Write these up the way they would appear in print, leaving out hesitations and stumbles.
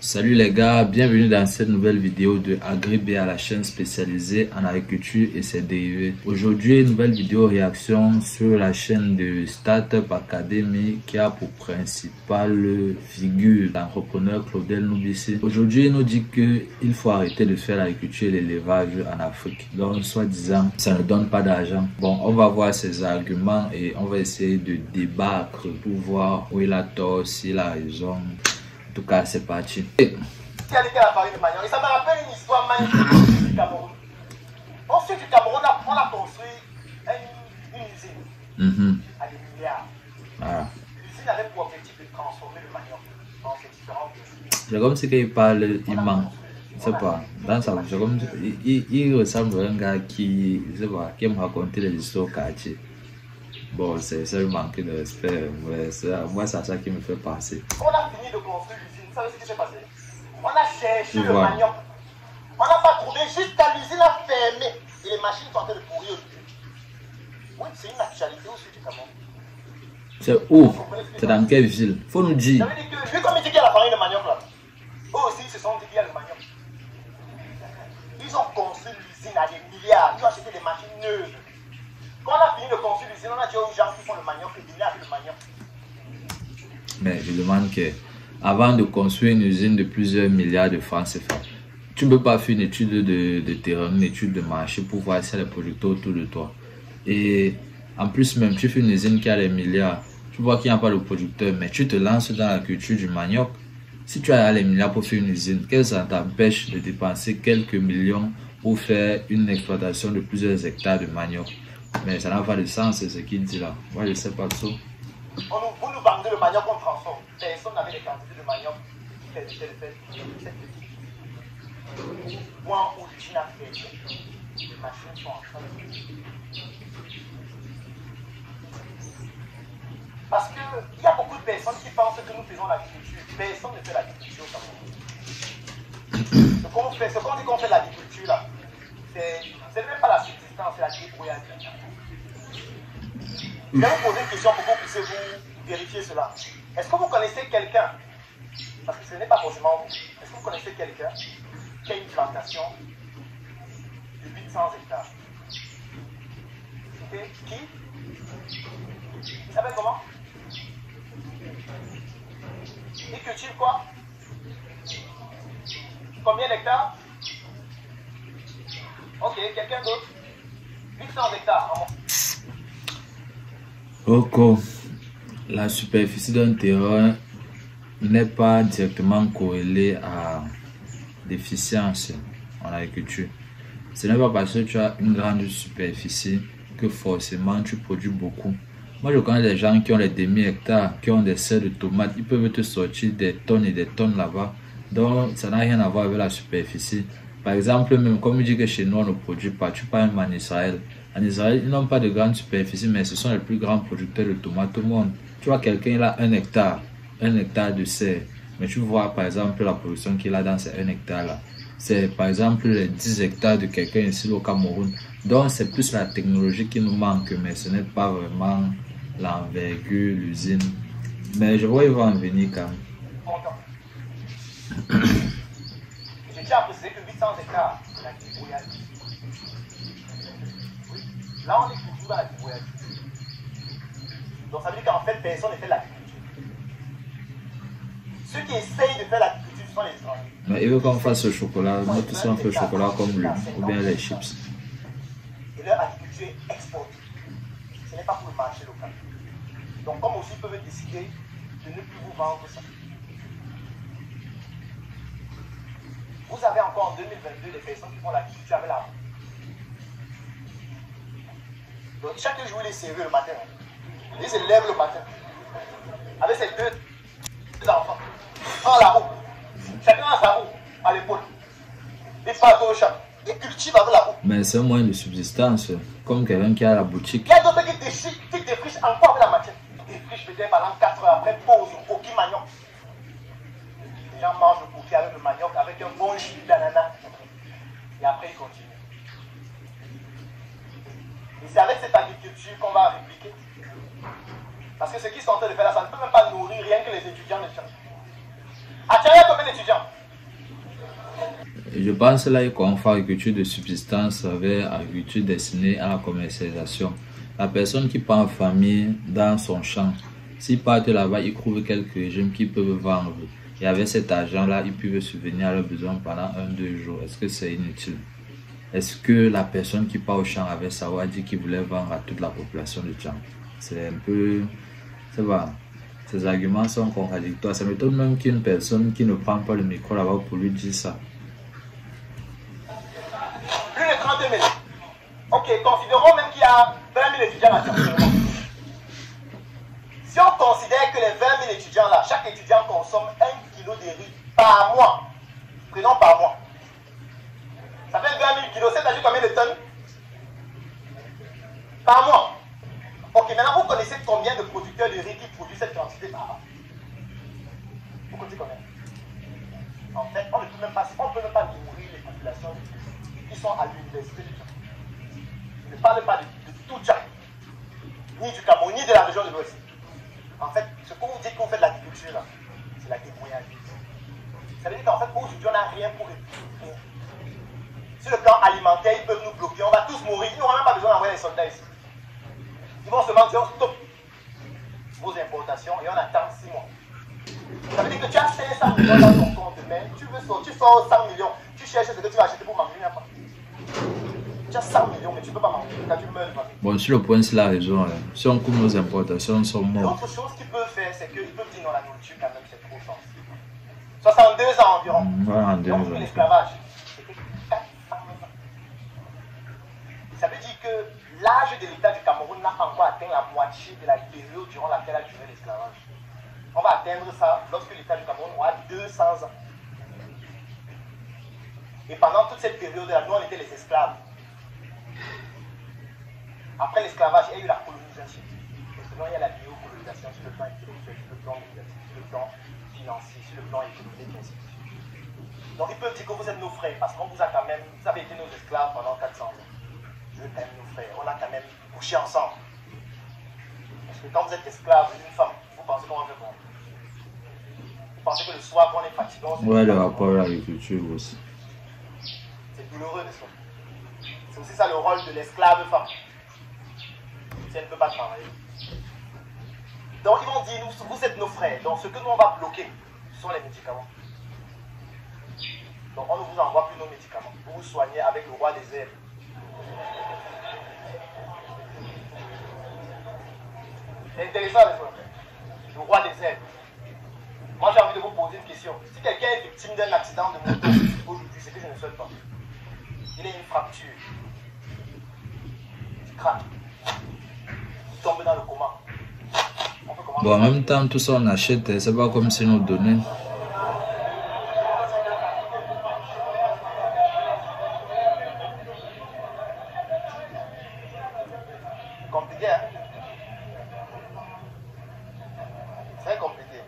Salut les gars, bienvenue dans cette nouvelle vidéo de AgriBA, la chaîne spécialisée en agriculture et ses dérivés. Aujourd'hui, une nouvelle vidéo réaction sur la chaîne de Startup Academy qui a pour principale figure l'entrepreneur Claudel Noubissi. Aujourd'hui, il nous dit qu'il faut arrêter de faire l'agriculture et l'élevage en Afrique. Donc, soi-disant, ça ne donne pas d'argent. Bon, on va voir ses arguments et on va essayer de débattre pour voir où il a tort, s'il a raison. En tout cas, c'est parti. Ça me rappelle une histoire magnifique du Cameroun. Au sud du Cameroun, on a construit une usine à des milliards. L'usine avait pour objectif de transformer le manioc dans ses différentes usines. C'est comme si il parle, il ment. Je sais pas. Dans sa bouche, comme il ressemble à un gars qui, je sais pas, qui aime raconter des histoires au quartier. Bon, c'est le manque de respect. Moi, c'est ça qui me fait passer. On a fini de construire l'usine. Vous savez ce qui s'est passé? On a cherché le manioc. On n'a pas trouvé jusqu'à l'usine a fermé. Et les machines sont en train de pourrir aujourd'hui. Oui, c'est une actualité au sud du Cameroun. C'est où? C'est dans quelle ville? Faut nous dire. Ça veut dire que, vu comme il dit qu'il y a la farine de manioc là, eux aussi ils se sont dit qu'il y a le manioc. Ils ont construit l'usine à des milliards. Ils ont acheté des machines neuves. Quand on a fini de construire l'usine, on a dit aux gens qui font le manioc et venez avec le manioc. Mais je demande que, avant de construire une usine de plusieurs milliards de francs CFA, tu ne peux pas faire une étude de terrain, une étude de marché pour voir s'il y a des producteurs autour de toi. Et en plus même, tu fais une usine qui a les milliards, tu vois qu'il n'y a pas de producteur, mais tu te lances dans la culture du manioc. Si tu as les milliards pour faire une usine, qu'est-ce que ça t'empêche de dépenser quelques millions pour faire une exploitation de plusieurs hectares de manioc? Mais ça n'a pas de sens, c'est ce qu'il dit là. Moi, je ne sais pas trop. Vous nous vendez le manioc qu'on transforme. Personne n'avait les quantités de manioc qui permettaient de faire cette petite. Moi, où l'usine a fait, les machines sont en train de... Parce qu'il y a beaucoup de personnes qui pensent que nous faisons l'agriculture. Personne ne fait l'agriculture au Cameroun. Ce qu'on dit qu'on fait l'agriculture là, c'est même pas la subsistance, c'est la débrouillardise. Je vais vous poser une question pour que vous puissiez vous vérifier cela. Est-ce que vous connaissez quelqu'un, parce que ce n'est pas forcément vous, est-ce que vous connaissez quelqu'un qui a une plantation de 800 hectares? Okay. Qui? Il s'appelle comment? Il cultive quoi? Combien d'hectares? Ok, quelqu'un d'autre? 800 hectares. Ok, la superficie d'un terrain n'est pas directement corrélée à l'efficience en agriculture. Ce n'est pas parce que tu as une grande superficie que forcément tu produis beaucoup. Moi, je connais des gens qui ont des demi-hectares, qui ont des serres de tomates. Ils peuvent te sortir des tonnes et des tonnes là-bas. Donc, ça n'a rien à voir avec la superficie. Par exemple, même comme il dit que chez nous, on ne produit pas. Tu parles même en Israël. En Israël, ils n'ont pas de grande superficie, mais ce sont les plus grands producteurs de tomates au monde. Tu vois, quelqu'un, il a un hectare de serre. Mais tu vois, par exemple, la production qu'il a dans ces 1 hectare-là. C'est, par exemple, les 10 hectares de quelqu'un ici au Cameroun. Donc, c'est plus la technologie qui nous manque, mais ce n'est pas vraiment l'envergure, l'usine. Mais je vois, il va en venir quand même. Je tiens à préciser que 800 hectares, c'est la débrouillardise. Là, on est toujours dans la débrouillardise. Donc, ça veut dire qu'en fait, personne ne fait l'agriculture. Ceux qui essayent de faire l'agriculture sont les étrangers. Mais il veut qu'on fasse le chocolat, nous tous on fait le chocolat comme lui, ou bien les chips. Et leur agriculture est exportée. Ce n'est pas pour le marché local. Donc, comme aussi, ils peuvent décider de ne plus vous vendre ça. Vous avez encore en 2022 des personnes qui font l'agriculture avec l'argent. Donc chaque jour il est sérieux le matin. Il se lève le matin. Avec ses deux enfants. En la roue. Chacun a sa roue à l'épaule. Il part au champ. Il cultive avec la roue. Mais c'est un moyen de subsistance. Comme quelqu'un qui a la boutique. Il y a d'autres qui défrichent encore avec la matière. Ils défrichent peut-être pendant 4 heures après, pause au coquille manioc. Les gens mangent le coquille avec le manioc, avec un bon jus d'ananas. Et après ils continuent. Et c'est avec cette agriculture qu'on va répliquer. Parce que ce qu'ils sont en train de faire là, ça ne peut même pas nourrir rien que les étudiants de Tchad. À Tchad, il y a combien d'étudiants? Je pense là qu'on confond agriculture de subsistance avec agriculture destinée à la commercialisation. La personne qui part en famille dans son champ, s'il part là-bas, il trouve quelques régimes qui peuvent vendre. Et avec cet argent-là, ils peuvent subvenir à leurs besoins pendant 1-2 jours. Est-ce que c'est inutile? Est-ce que la personne qui part au champ avec ça a dit qu'il voulait vendre à toute la population du champ? C'est un peu... C'est vrai. Ces arguments sont contradictoires. Ça m'étonne même qu'une personne qui ne prend pas le micro là-bas pour lui dire ça. Plus de 32 000. Ok, considérons même qu'il y a 20 000 étudiants là. Si on considère que les 20 000 étudiants là, chaque étudiant consomme 1 kg de riz par mois, prenons par mois, ça fait 20 000 kilos, c'est-à-dire combien de tonnes? Par mois. Ok, maintenant vous connaissez combien de producteurs de riz qui produisent cette quantité par an? Vous connaissez combien? En fait, on ne peut même pas nourrir les populations qui sont à l'université du Tchad. Je ne parle pas de tout Tchad, ni du Cameroun, ni de la région de l'Ouest. En fait, ce que vous dites qu'on fait de l'agriculture là, c'est la débrouillardise. Ça veut dire qu'en fait, aujourd'hui, on n'a rien pour récupérer. Sur le plan alimentaire, ils peuvent nous bloquer, on va tous mourir, ils n'auront même pas besoin d'envoyer les soldats ici. Ils vont seulement dire, stop vos importations et on attend 6 mois. Ça veut dire que tu as 500 millions dans ton compte, mais tu sors 100 millions, tu cherches ce que tu vas acheter pour manger, il n'y a pas. Tu as 100 millions, mais tu ne peux pas manger quand tu meurs de famille. Bon, sur le point, c'est la raison. Si on coupe nos importations, on sont morts. L'autre chose qu'ils peuvent faire, c'est qu'ils peuvent dire non, la nourriture, quand même, c'est trop sens. 62 ans environ. Voilà, donc, l'esclavage, c'était 400 ans. Ça veut dire que l'âge de l'État du Cameroun n'a pas encore atteint la moitié de la période durant laquelle a duré l'esclavage. On va atteindre ça lorsque l'État du Cameroun aura 200 ans. Et pendant toute cette période-là, nous, on était les esclaves. Après l'esclavage, il y a eu la colonisation. Maintenant, il y a la néocolonisation sur le plan intellectuel, sur le plan médiatique, sur le plan financier, sur le plan économique, ainsi de suite. Donc, ils peuvent dire que vous êtes nos frères, parce qu'on vous a quand même, vous avez été nos esclaves pendant 400 ans. Vous êtes quand même nos frères, on a quand même couché ensemble. Parce que quand vous êtes esclave d'une femme, vous pensez comment on fait pour vous? Vous pensez que le soir, quand on est fatigué, on se... Ouais, le rapport à l'agriculture aussi. C'est douloureux, n'est-ce pas? C'est aussi ça le rôle de l'esclave femme. Si elle ne peut pas travailler. Donc ils vont dire, vous êtes nos frères. Donc ce que nous on va bloquer, ce sont les médicaments. Donc on ne vous envoie plus nos médicaments. Vous vous soignez avec le roi des herbes. C'est intéressant, les frères. Le roi des herbes. Moi j'ai envie de vous poser une question. Si quelqu'un est victime d'un accident de moto aujourd'hui, c'est que je ne souhaite pas. Il a une fracture. Il craque. Il tombe dans le coma. Bon, en même temps, tout ça on achète, c'est pas comme si nous donnait. Compliqué, hein? C'est compliqué.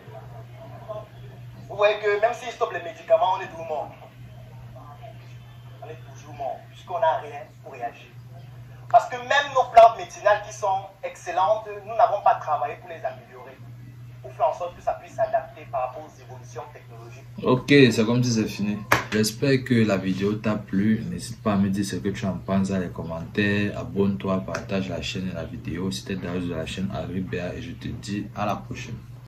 Vous voyez que même s'ils stoppent les médicaments, on est toujours mort. On est toujours mort, puisqu'on n'a rien pour réagir. Parce que même nos plantes médicinales qui sont excellentes, nous n'avons pas travaillé pour les améliorer. Pour faire en sorte que ça puisse s'adapter par rapport aux évolutions technologiques. Ok, c'est comme si c'est fini. J'espère que la vidéo t'a plu. N'hésite pas à me dire ce que tu en penses dans les commentaires. Abonne-toi, partage la chaîne et la vidéo. Si tu es dans la chaîne Agri BA et je te dis à la prochaine.